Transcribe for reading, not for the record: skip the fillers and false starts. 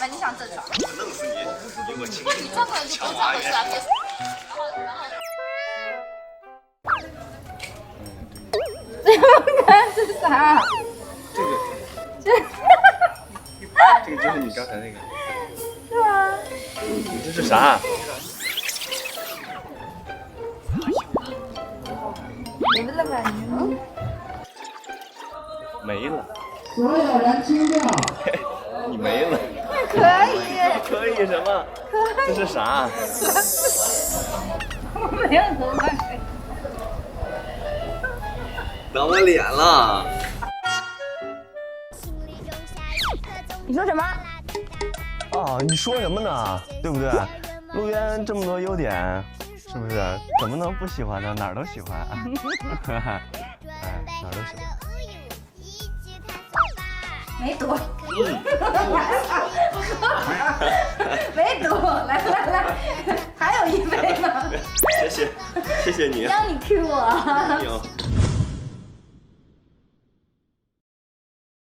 那你想正常？弄死你！给我亲！那你转过来就不用转回去了，别。然后。这是啥？这个就是你刚才那个。是吗？你这是啥？你们的反应？没了。所有人清掉。你没了。可以。可以什么？这是啥？我没有头发。挡我脸了。你说什么？哦，你说什么呢？对不对？陆渊这么多优点，是不是？怎么能不喜欢呢？哪儿都喜欢。哎，哪儿都喜欢。没毒。没毒，来，还有一杯呢。谢谢你。让你 Q 我。有。